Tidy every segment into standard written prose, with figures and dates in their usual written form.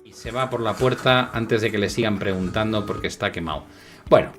Y se va por la puerta antes de que le sigan preguntando porque está quemado. Bueno,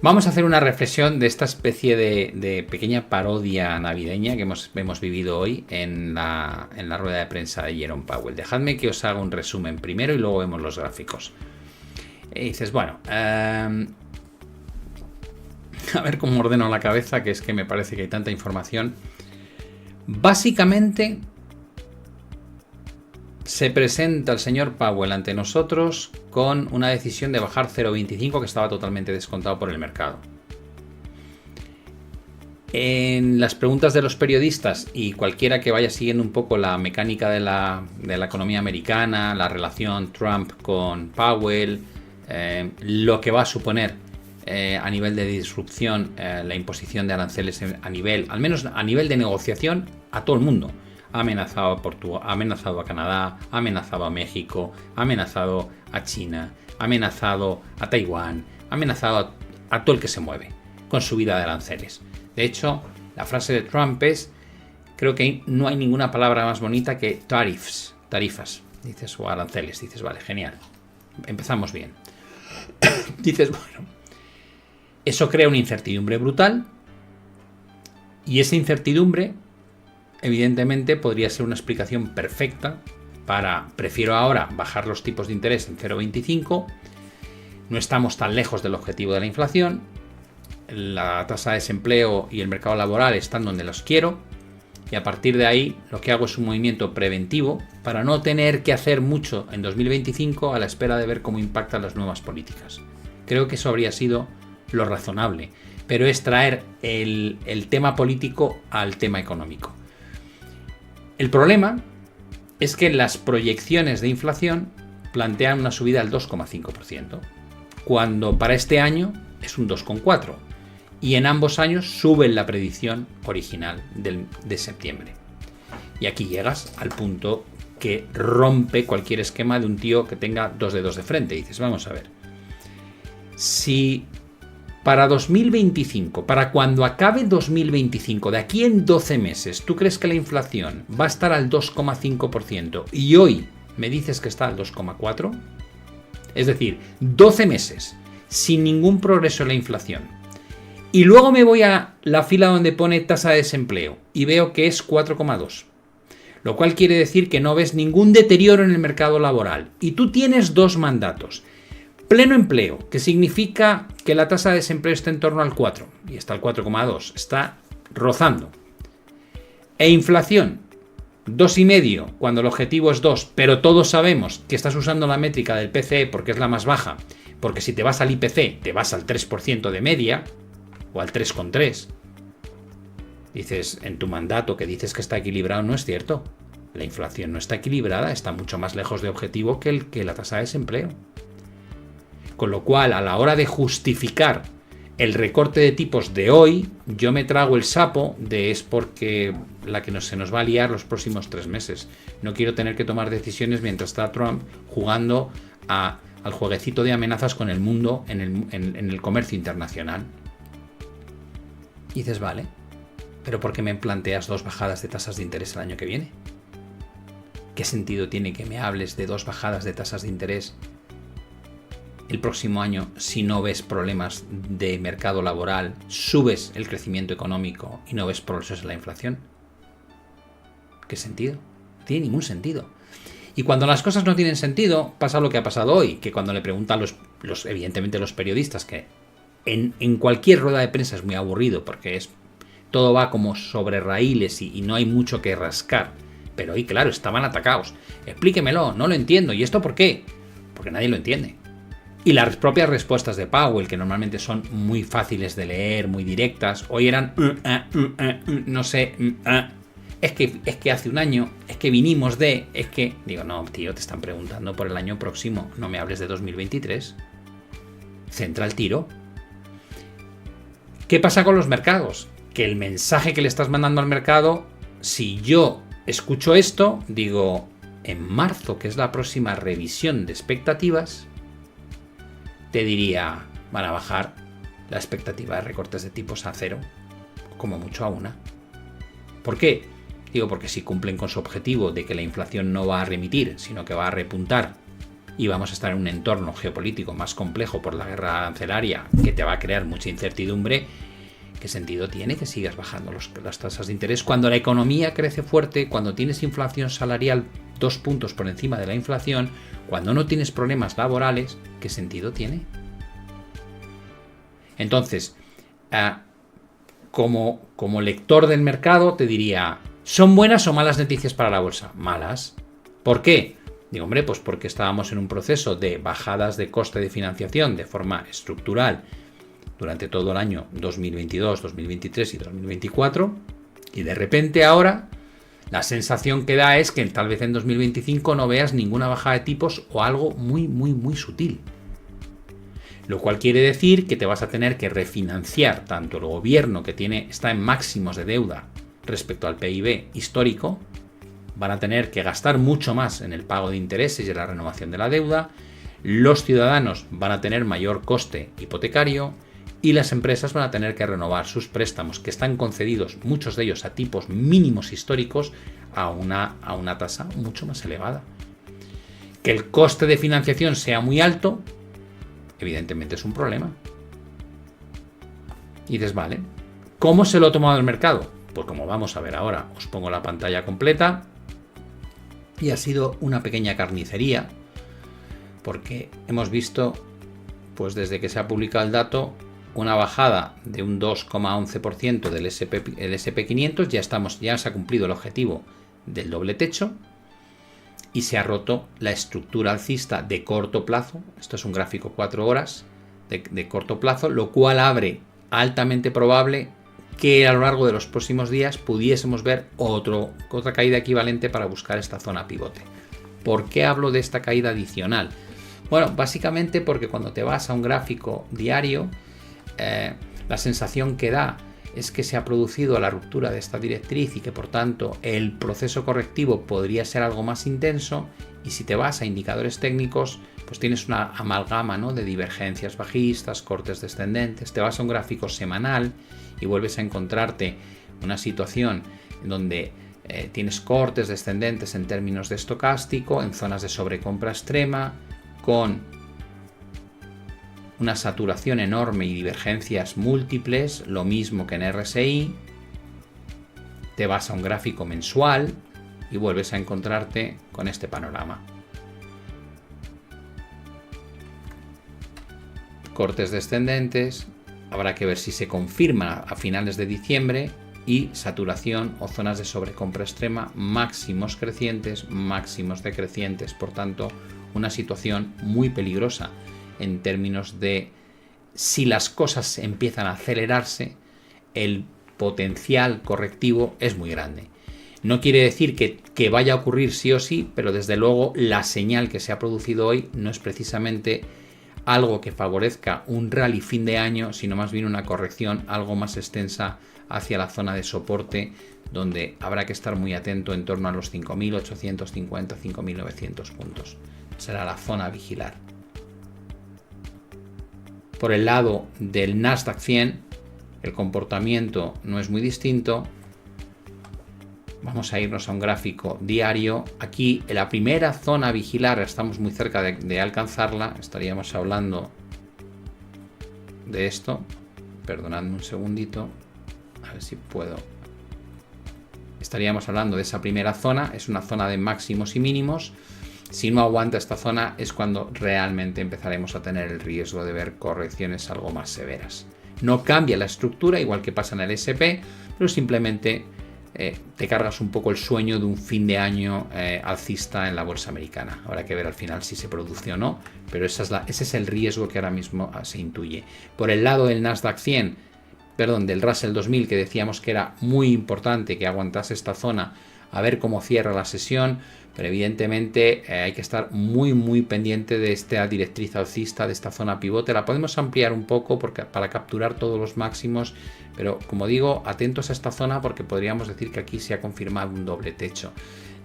vamos a hacer una reflexión de esta especie de pequeña parodia navideña que hemos vivido hoy en la rueda de prensa de Jerome Powell. Dejadme que os haga un resumen primero y luego vemos los gráficos. Y dices, bueno, a ver cómo ordeno la cabeza, que es que me parece que hay tanta información. Básicamente se presenta el señor Powell ante nosotros con una decisión de bajar 0,25 que estaba totalmente descontado por el mercado. En las preguntas de los periodistas y cualquiera que vaya siguiendo un poco la mecánica de la economía americana, la relación Trump con Powell, lo que va a suponer a nivel de disrupción la imposición de aranceles al menos a nivel de negociación a todo el mundo. Ha amenazado a Portugal, ha amenazado a Canadá, ha amenazado a México, ha amenazado a China, ha amenazado a Taiwán, ha amenazado a todo el que se mueve con subida de aranceles. De hecho, la frase de Trump es, creo que no hay ninguna palabra más bonita que tarifas, dices, o aranceles. Dices, vale, genial, empezamos bien. Dices, bueno, eso crea una incertidumbre brutal y esa incertidumbre evidentemente podría ser una explicación perfecta para prefiero ahora bajar los tipos de interés en 0,25, no estamos tan lejos del objetivo de la inflación, la tasa de desempleo y el mercado laboral están donde los quiero y a partir de ahí lo que hago es un movimiento preventivo para no tener que hacer mucho en 2025 a la espera de ver cómo impactan las nuevas políticas. Creo que eso habría sido lo razonable, pero es traer el tema político al tema económico. El problema es que las proyecciones de inflación plantean una subida al 2,5%, cuando para este año es un 2,4%, y en ambos años suben la predicción original de septiembre. Y aquí llegas al punto que rompe cualquier esquema de un tío que tenga dos dedos de frente. Y dices, vamos a ver, si para 2025, para cuando acabe 2025, de aquí en 12 meses, ¿tú crees que la inflación va a estar al 2,5% y hoy me dices que está al 2,4%? Es decir, 12 meses sin ningún progreso en la inflación. Y luego me voy a la fila donde pone tasa de desempleo y veo que es 4,2%. Lo cual quiere decir que no ves ningún deterioro en el mercado laboral. Y tú tienes dos mandatos. Pleno empleo, que significa que la tasa de desempleo está en torno al 4, y está al 4,2, está rozando. E inflación, 2,5, cuando el objetivo es 2, pero todos sabemos que estás usando la métrica del PCE porque es la más baja, porque si te vas al IPC, te vas al 3% de media, o al 3,3. Dices, en tu mandato que dices que está equilibrado, no es cierto. La inflación no está equilibrada, está mucho más lejos de objetivo que la tasa de desempleo. Con lo cual, a la hora de justificar el recorte de tipos de hoy, yo me trago el sapo de es porque la que se nos va a liar los próximos 3 meses. No quiero tener que tomar decisiones mientras está Trump jugando al jueguecito de amenazas con el mundo en el comercio internacional. Y dices, vale, pero ¿por qué me planteas 2 bajadas de tasas de interés el año que viene? ¿Qué sentido tiene que me hables de 2 bajadas de tasas de interés el próximo año si no ves problemas de mercado laboral, subes el crecimiento económico y no ves progresos en la inflación? ¿Qué sentido? No tiene ningún sentido. Y cuando las cosas no tienen sentido, pasa lo que ha pasado hoy, que cuando le preguntan evidentemente los periodistas, que en cualquier rueda de prensa es muy aburrido porque todo va como sobre raíles y no hay mucho que rascar. Pero hoy, claro, estaban atacados. Explíquemelo, no lo entiendo. ¿Y esto por qué? Porque nadie lo entiende. Y las propias respuestas de Powell, que normalmente son muy fáciles de leer, muy directas, hoy eran no sé, es que hace un año, es que vinimos de, digo, no, tío, te están preguntando por el año próximo, no me hables de 2023. Centra el tiro. ¿Qué pasa con los mercados? Que el mensaje que le estás mandando al mercado, si yo escucho esto, digo, en marzo, que es la próxima revisión de expectativas, te diría, van a bajar la expectativa de recortes de tipos a 0, como mucho a 1. ¿Por qué? Digo, porque si cumplen con su objetivo de que la inflación no va a remitir, sino que va a repuntar y vamos a estar en un entorno geopolítico más complejo por la guerra arancelaria que te va a crear mucha incertidumbre, ¿qué sentido tiene que sigas bajando las tasas de interés cuando la economía crece fuerte, cuando tienes inflación salarial 2 puntos por encima de la inflación, cuando no tienes problemas laborales? ¿Qué sentido tiene? Entonces, como lector del mercado te diría, ¿son buenas o malas noticias para la bolsa? Malas. ¿Por qué? Digo, hombre, pues porque estábamos en un proceso de bajadas de coste de financiación de forma estructural durante todo el año 2022, 2023 y 2024, y de repente ahora la sensación que da es que tal vez en 2025 no veas ninguna bajada de tipos o algo muy, muy, muy sutil. Lo cual quiere decir que te vas a tener que refinanciar tanto el gobierno, que está en máximos de deuda respecto al PIB histórico, van a tener que gastar mucho más en el pago de intereses y en la renovación de la deuda, los ciudadanos van a tener mayor coste hipotecario y las empresas van a tener que renovar sus préstamos, que están concedidos, muchos de ellos a tipos mínimos históricos, a una tasa mucho más elevada. Que el coste de financiación sea muy alto, evidentemente es un problema. Y dices, vale, ¿cómo se lo ha tomado el mercado? Pues como vamos a ver ahora, os pongo la pantalla completa. Y ha sido una pequeña carnicería, porque hemos visto, pues desde que se ha publicado el dato, una bajada de un 2,11% del SP500, ya se ha cumplido el objetivo del doble techo y se ha roto la estructura alcista de corto plazo. Esto es un gráfico 4 horas de corto plazo, lo cual abre altamente probable que a lo largo de los próximos días pudiésemos ver otra caída equivalente para buscar esta zona pivote. ¿Por qué hablo de esta caída adicional? Bueno, básicamente porque cuando te vas a un gráfico diario, la sensación que da es que se ha producido la ruptura de esta directriz y que por tanto el proceso correctivo podría ser algo más intenso, y si te vas a indicadores técnicos pues tienes una amalgama, ¿no?, de divergencias bajistas, cortes descendentes. Te vas a un gráfico semanal y vuelves a encontrarte una situación en donde tienes cortes descendentes en términos de estocástico, en zonas de sobrecompra extrema, con una saturación enorme y divergencias múltiples, lo mismo que en RSI. Te vas a un gráfico mensual y vuelves a encontrarte con este panorama. Cortes descendentes, habrá que ver si se confirma a finales de diciembre, y saturación o zonas de sobrecompra extrema, máximos crecientes, máximos decrecientes. Por tanto, una situación muy peligrosa en términos de si las cosas empiezan a acelerarse, el potencial correctivo es muy grande. No quiere decir que vaya a ocurrir sí o sí, pero desde luego la señal que se ha producido hoy no es precisamente algo que favorezca un rally fin de año, sino más bien una corrección algo más extensa hacia la zona de soporte, donde habrá que estar muy atento en torno a los 5.850, 5.900 puntos. Será la zona a vigilar. Por el lado del Nasdaq 100, el comportamiento no es muy distinto. Vamos a irnos a un gráfico diario. Aquí, en la primera zona a vigilar, estamos muy cerca de alcanzarla. Estaríamos hablando de esto. Perdonadme un segundito. A ver si puedo. Estaríamos hablando de esa primera zona. Es una zona de máximos y mínimos. Si no aguanta esta zona, es cuando realmente empezaremos a tener el riesgo de ver correcciones algo más severas. No cambia la estructura, igual que pasa en el SP, pero simplemente te cargas un poco el sueño de un fin de año alcista en la bolsa americana. Habrá que ver al final si se produce o no, pero ese es el riesgo que ahora mismo se intuye. Por el lado del Nasdaq 100, del Russell 2000, que decíamos que era muy importante que aguantase esta zona, a ver cómo cierra la sesión, pero evidentemente hay que estar muy muy pendiente de esta directriz alcista, de esta zona pivote. La podemos ampliar un poco para capturar todos los máximos, pero como digo, atentos a esta zona porque podríamos decir que aquí se ha confirmado un doble techo.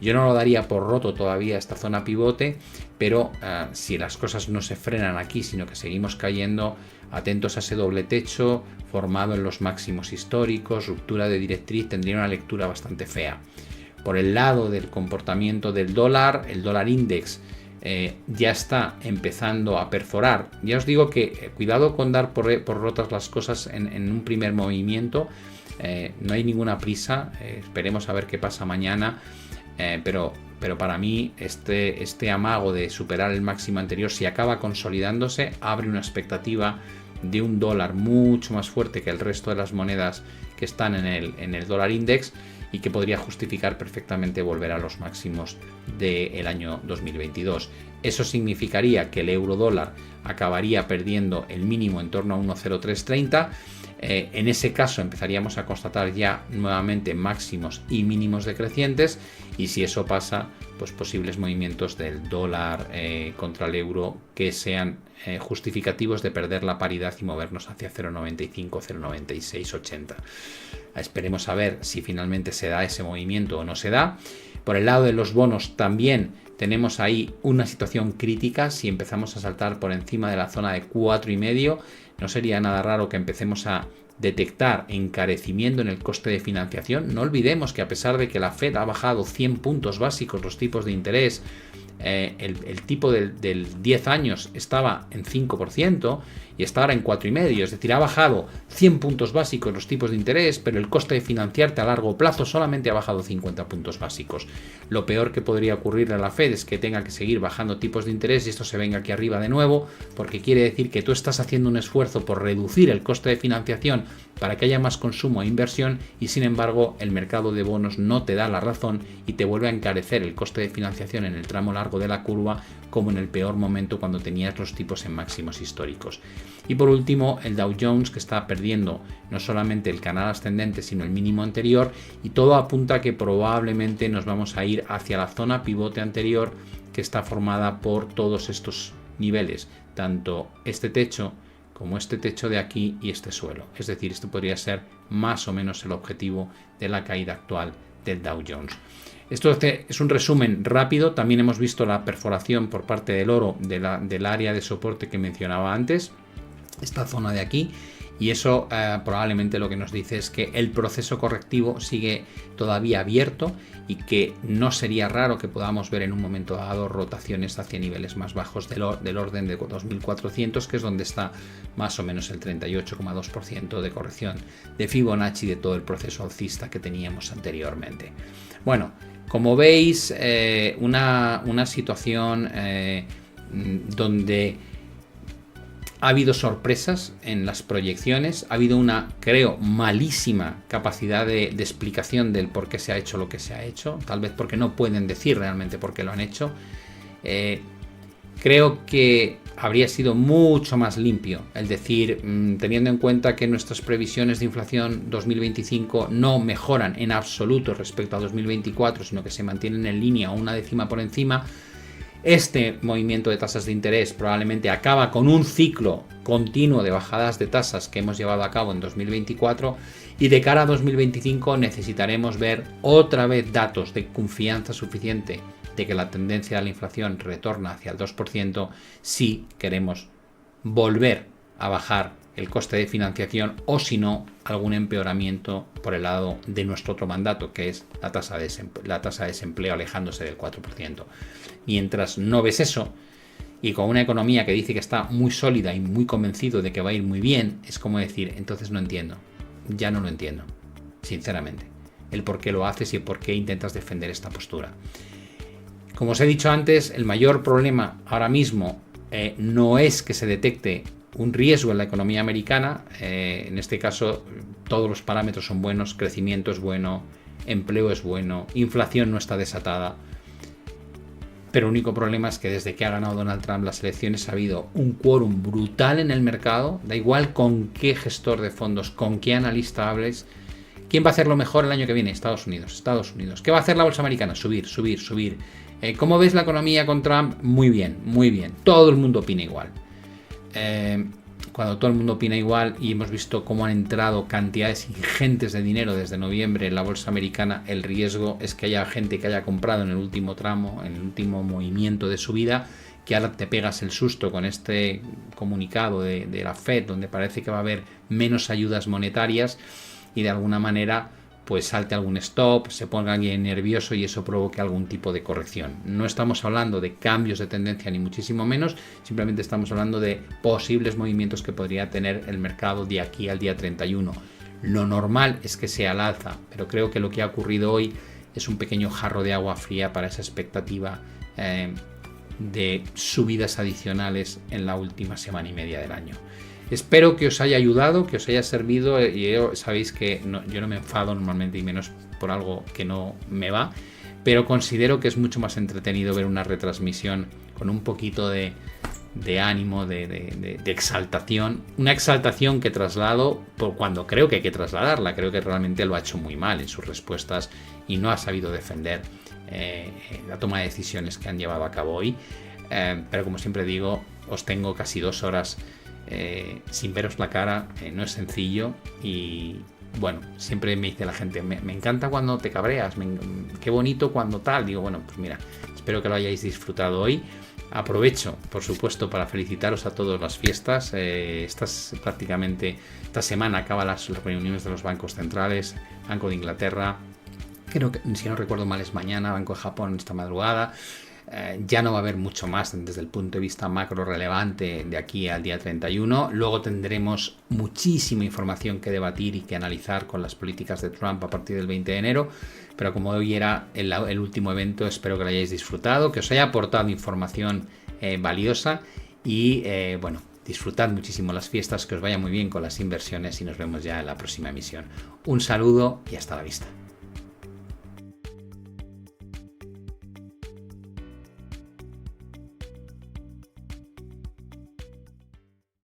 Yo no lo daría por roto todavía esta zona pivote, pero si las cosas no se frenan aquí, sino que seguimos cayendo, atentos a ese doble techo formado en los máximos históricos, ruptura de directriz, tendría una lectura bastante fea. Por el lado del comportamiento del dólar, el dólar index ya está empezando a perforar. Ya os digo que cuidado con dar por rotas las cosas en un primer movimiento. No hay ninguna prisa, esperemos a ver qué pasa mañana, pero para mí este amago de superar el máximo anterior, si acaba consolidándose, abre una expectativa de un dólar mucho más fuerte que el resto de las monedas que están en el dólar index, y que podría justificar perfectamente volver a los máximos del año 2022. Eso significaría que el euro dólar acabaría perdiendo el mínimo en torno a 1,0330. En ese caso empezaríamos a constatar ya nuevamente máximos y mínimos decrecientes, y si eso pasa, pues posibles movimientos del dólar contra el euro que sean justificativos de perder la paridad y movernos hacia 0,95, 0,9680. Esperemos a ver si finalmente se da ese movimiento o no se da. Por el lado de los bonos también tenemos ahí una situación crítica. Si empezamos a saltar por encima de la zona de 4,5, no sería nada raro que empecemos a detectar encarecimiento en el coste de financiación. No olvidemos que a pesar de que la Fed ha bajado 100 puntos básicos los tipos de interés, el tipo del 10 años estaba en 5% y está ahora en 4,5%, es decir, ha bajado 100 puntos básicos los tipos de interés, pero el coste de financiarte a largo plazo solamente ha bajado 50 puntos básicos. Lo peor que podría ocurrir a la Fed es que tenga que seguir bajando tipos de interés y esto se venga aquí arriba de nuevo, porque quiere decir que tú estás haciendo un esfuerzo por reducir el coste de financiación para que haya más consumo e inversión, y sin embargo el mercado de bonos no te da la razón y te vuelve a encarecer el coste de financiación en el tramo largo de la curva, como en el peor momento cuando tenías los tipos en máximos históricos. Y por último, el Dow Jones, que está perdiendo no solamente el canal ascendente sino el mínimo anterior, y todo apunta a que probablemente nos vamos a ir hacia la zona pivote anterior, que está formada por todos estos niveles, tanto este techo como este techo de aquí y este suelo. Es decir, esto podría ser más o menos el objetivo de la caída actual del Dow Jones. Esto es un resumen rápido. También hemos visto la perforación por parte del oro del área de soporte que mencionaba antes, esta zona de aquí, y eso probablemente lo que nos dice es que el proceso correctivo sigue todavía abierto y que no sería raro que podamos ver en un momento dado rotaciones hacia niveles más bajos del orden de 2.400, que es donde está más o menos el 38,2% de corrección de Fibonacci de todo el proceso alcista que teníamos anteriormente. Bueno, como veis, una situación donde ha habido sorpresas en las proyecciones, ha habido una, creo, malísima capacidad de explicación del por qué se ha hecho lo que se ha hecho, tal vez porque no pueden decir realmente por qué lo han hecho. Creo que habría sido mucho más limpio el decir, teniendo en cuenta que nuestras previsiones de inflación 2025 no mejoran en absoluto respecto a 2024, sino que se mantienen en línea o una décima por encima. Este movimiento de tasas de interés probablemente acaba con un ciclo continuo de bajadas de tasas que hemos llevado a cabo en 2024, y de cara a 2025 necesitaremos ver otra vez datos de confianza suficiente de que la tendencia de la inflación retorna hacia el 2% si queremos volver a bajar el coste de financiación, o si no, algún empeoramiento por el lado de nuestro otro mandato, que es la tasa de desempleo alejándose del 4%. Mientras no ves eso, y con una economía que dice que está muy sólida y muy convencido de que va a ir muy bien, es como decir, entonces no entiendo, ya no lo entiendo, sinceramente, el por qué lo haces y el por qué intentas defender esta postura. Como os he dicho antes, el mayor problema ahora mismo no es que se detecte un riesgo en la economía americana. En este caso todos los parámetros son buenos, crecimiento es bueno, empleo es bueno, inflación no está desatada, pero el único problema es que desde que ha ganado Donald Trump las elecciones ha habido un quórum brutal en el mercado, da igual con qué gestor de fondos, con qué analista hables. ¿Quién va a hacerlo mejor el año que viene? Estados Unidos. ¿Qué va a hacer la bolsa americana? Subir. ¿Cómo ves la economía con Trump? Muy bien. Todo el mundo opina igual. Cuando todo el mundo opina igual y hemos visto cómo han entrado cantidades ingentes de dinero desde noviembre en la bolsa americana, el riesgo es que haya gente que haya comprado en el último tramo, en el último movimiento de subida, que ahora te pegas el susto con este comunicado de la Fed, donde parece que va a haber menos ayudas monetarias, y de alguna manera pues salte algún stop, se ponga alguien nervioso y eso provoque algún tipo de corrección. No estamos hablando de cambios de tendencia ni muchísimo menos, simplemente estamos hablando de posibles movimientos que podría tener el mercado de aquí al día 31. Lo normal es que sea al alza, pero creo que lo que ha ocurrido hoy es un pequeño jarro de agua fría para esa expectativa de subidas adicionales en la última semana y media del año. Espero que os haya ayudado, que os haya servido. Sabéis que yo no me enfado normalmente, y menos por algo que no me va, pero considero que es mucho más entretenido ver una retransmisión con un poquito de ánimo, de exaltación. Una exaltación que traslado por cuando creo que hay que trasladarla. Creo que realmente lo ha hecho muy mal en sus respuestas y no ha sabido defender la toma de decisiones que han llevado a cabo hoy. Pero como siempre digo, os tengo casi 2 horas sin veros la cara, no es sencillo. Y bueno, siempre me dice la gente, me encanta cuando te cabreas, qué bonito cuando tal. Digo, bueno, pues mira, espero que lo hayáis disfrutado hoy. Aprovecho, por supuesto, para felicitaros a todos las fiestas. Esta semana acaban las reuniones de los bancos centrales, Banco de Inglaterra, creo que, si no recuerdo mal, es mañana, Banco de Japón esta madrugada. Ya no va a haber mucho más desde el punto de vista macro relevante de aquí al día 31. Luego tendremos muchísima información que debatir y que analizar con las políticas de Trump a partir del 20 de enero. Pero como hoy era el último evento, espero que lo hayáis disfrutado, que os haya aportado información valiosa y bueno, disfrutad muchísimo las fiestas, que os vaya muy bien con las inversiones y nos vemos ya en la próxima emisión. Un saludo y hasta la vista.